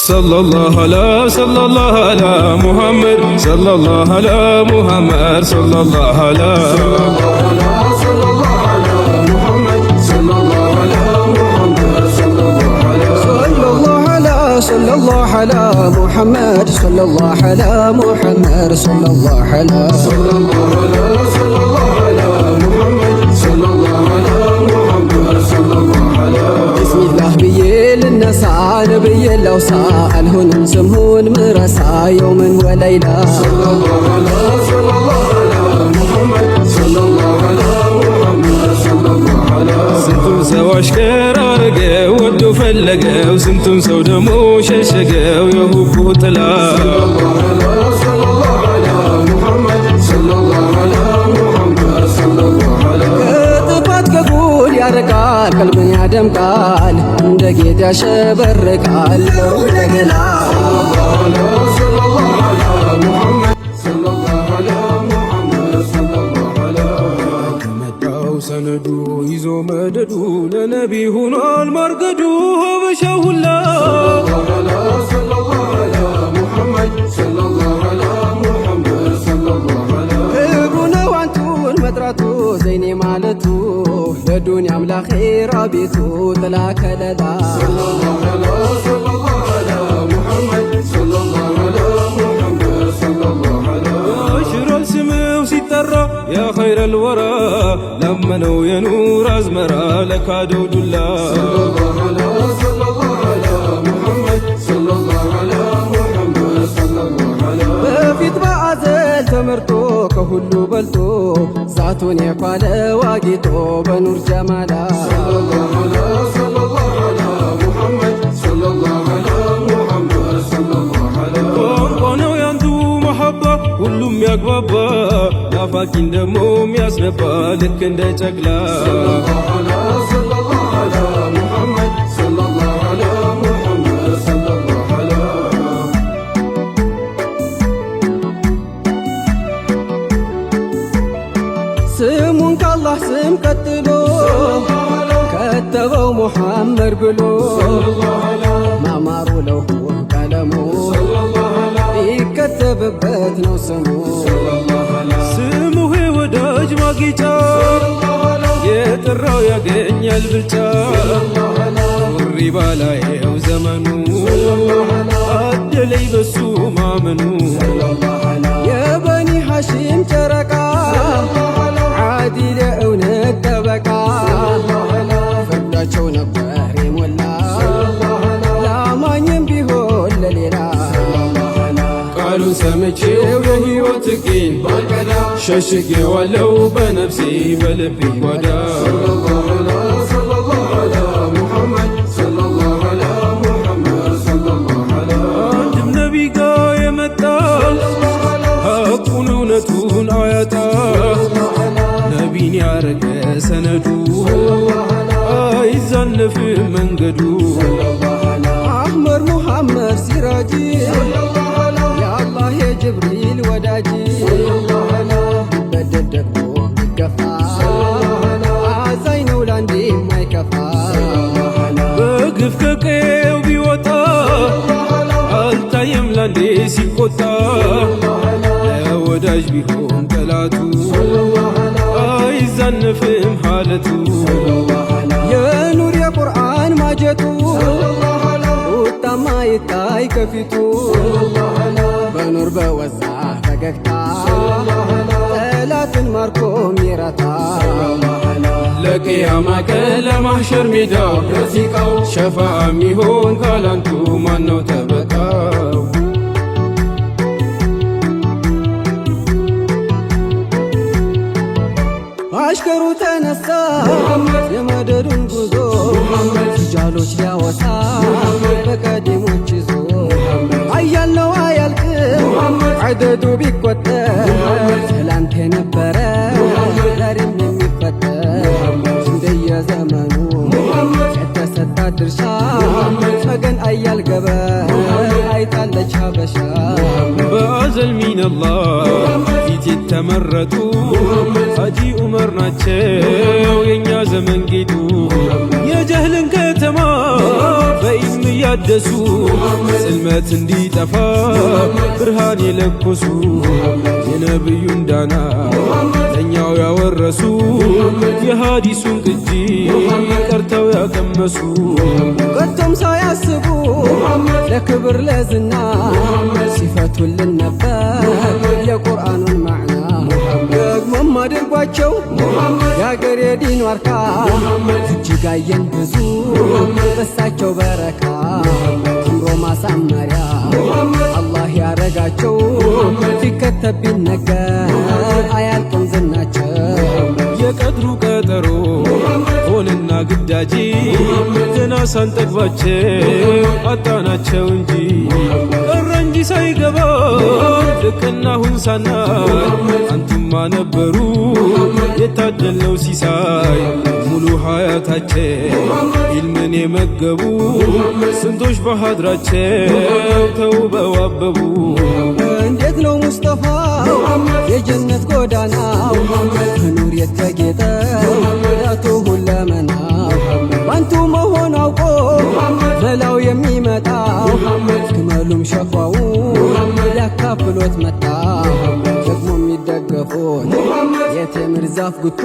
صلى الله على محمد صلى الله على محمد صلى الله على محمد صلى الله على محمد صلى الله على صلى الله على محمد صلى الله على محمد صلى الله على صلى الله على محمد صلى الله على محمد صلى الله على بسم الله بيل النساء نبي الأوساء الهن سمون مرسا يوم وليلة صلى الله على محمد صلى الله على محمد صلى الله على ስንቱን ሰው አሽከር አረገው ወዶ ፈለገው ስንቱን ሰው ደሞ ሸሸገው የሁቡ ጥላ ከጥፋት ከጉል ያርቃል ቀልብን ያደምቃል እንደ ጌጥ ያሸበርቃል እንደገና ሰነዱ ይዞ መደዱ ለነቢ ሆኗል ማርገዱ ሀበሻው ሁላ ህቡ ነው አንቱን መጥራቱ ዘይኔ ማለቱ ለዱንያም ላኼራ ቤቱ ጥላ ከለላ ሽሯል ስምው ሲጠራ ያ ኸይረል ወራ ለመነው የኑር አዝመራ ለካደው ዱላ በፊት በአዘል ተመርቶ ከሁሉ በልጦ ዛቱን የኳለ ዋጊጦ በኑር ጀማላ ቋንቋ ነው ያንቱ መሐባ ሁሉም ያግባባ ናፋቂን ደሞ ሚያስነባ ልክ እንደ ጨቅላ ስሙን ከአላህ ስም ቀጥሎ ከተበው ሙሐመድ ብሎ ማማሩ ለውሁ ቀለሙ ይከተብበት ነው ስሙ ስሙሄ ወዳጅ ማጌጫ የጠራው ያገኛል ብልጫ ውሪ ባላየው ዘመኑ አደለይ በሱ ማመኑ የበኒ ሐሺም ጨረቃ ዓዲል የእውነት ጠበቃ ፍርዳቸው ነበር የሞላ ለአማኝም ቢሆን ለሌላ ቃሉን ሰምቼው የሕይወት ሕጌን ሸሽጌዋለው በነፍሴ በልቤ ጓዳ አንድም ነቢ ጋ የመጣ ሐቁን እውነቱን አያጣ ነቢን ያረገ ሰነዱ አይዛነፍም መንገዱ አሕመድ ሙሐመድ ሲራጂ የአላህ የጅብሪል ወዳጂ በደል ደግሞ ይገፋ አዛኝ ነው ላንዴ የማይከፋ በግፍ ከቀየው ቢወጣ አልታየም ላንዴ ሲቆጣ ለወዳጅ ቢሆን ጠላቱ አይዛነፍም ሐለቱ የኑር የቁርአን ማጀቱ ቁጣማ ይታይ ከፊቱ በኑር በወዛ ፈገግታ ጠላትን ማርኮ ሚረታ ለቅያማ ቀን ለማሕሸር ሜዳ ሸፋ ሚሆን ካላንቱ ማነው ተበቃው አሽከሩ ተነሳ የመደዱን ጉዞ ጃሎች ሊያወሳ በቀዲሞች ይዞ አያል ነው አያልቅም ዐደዱ ቢቆጠር ትላንት የነበረ ዛሬም የሚፈጠር እንደየዘመኑ የተሰጣ ድርሻ መገን አያል ገበር አይታለች ሀበሻ በአዘል ሚነላህ ፊት የተመረጡ ሐጂ ዑመር ናቸው የኛ ዘመን ጌጡ የጀህልን ከተማ በኢልም ያደሱ ጽልመት እንዲጠፋ ብርሃን የለኮሱ የነብዩን ዳና ለኛው ያወረሱ የሐዲሱን ቅጂ ቀርተው ያቀመሱ ቀቶም ሳያስቡ ለክብር ለዝና ሲፈቱልን ነበር የቁርአኑን ማዕና ደግሞም አድርጓቸው የአገር የዲን ዋርካ እጅግ አየን ብዙ በሳቸው በረካ አምሮ ማሳመሪያ አላህ ያረጋቸው ሲከተብ ቢነገር አያልቅም ዝናቸው የቀድሩ ቀጠሮ ሆነና ግዳጂ ገና ሳንጠግባቸው አጣናቸው እንጂ ቀረ እንጂ ሳይገባ ልቅናሁን ሳናይ አንቱማ ነበሩ የታደልነው ሲሳይ ሙሉ ሀያታቸው ኢልምን የመገቡ ስንቶች በሀድራቸው ተውበው አበቡ እንዴት ነው ሙስጠፋው የጀነት ጎዳናው በኑር የተጌጠው ዳቱ ሁለመናው ባንቱ መሆን አውቆ መላው የሚመጣው ግመሉም ሸኳው ሊያካፍሎት መጣ ደግሞ የሚደገፉት የቴምር ዛፍ ጉቶ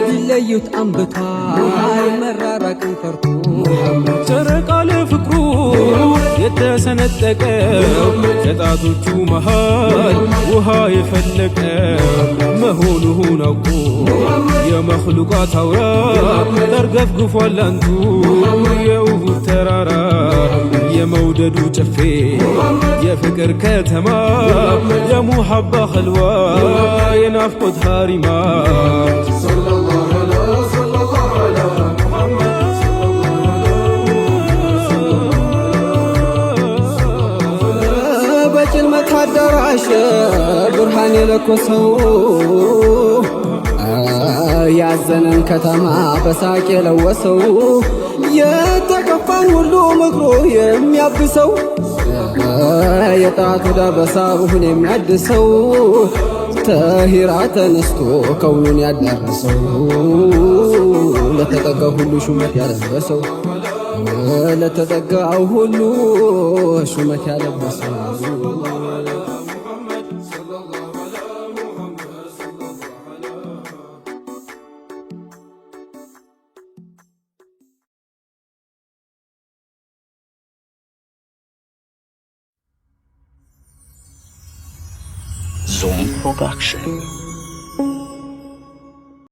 ቢለዩት አንብቷል መራራቅን ፈርቶ ጨረቃ ለፍቅሩ የተሰነጠቀው ከጣቶቹ መሃል ውሃ የፈለቀው መሆኑን አውቆ የመኽሉቃት አውራ ተርገፍግፏል አንቱ የውሁድ ተራራ የመውደዱ ጨፌ የፍቅር ከተማ የሙሐባ ኸልዋ የናፍቆት ሃሪማ በጭልመት አዳራሽ ብርሃን የለኮሰው ያዘነን ከተማ በሳቅ የለወሰው የተከፋን ሁሉ ምክሩ የሚያብሰው የጣቱ ዳበሳ ሩሁን የሚያድሰው ተሂራ ተነስቶ ከውኑን ያዳረሰው ለተጠጋው ሁሉ ሹመት ያለበሰው ለተጠጋው ሁሉ ሹመት ያለበሰው Zoom Production.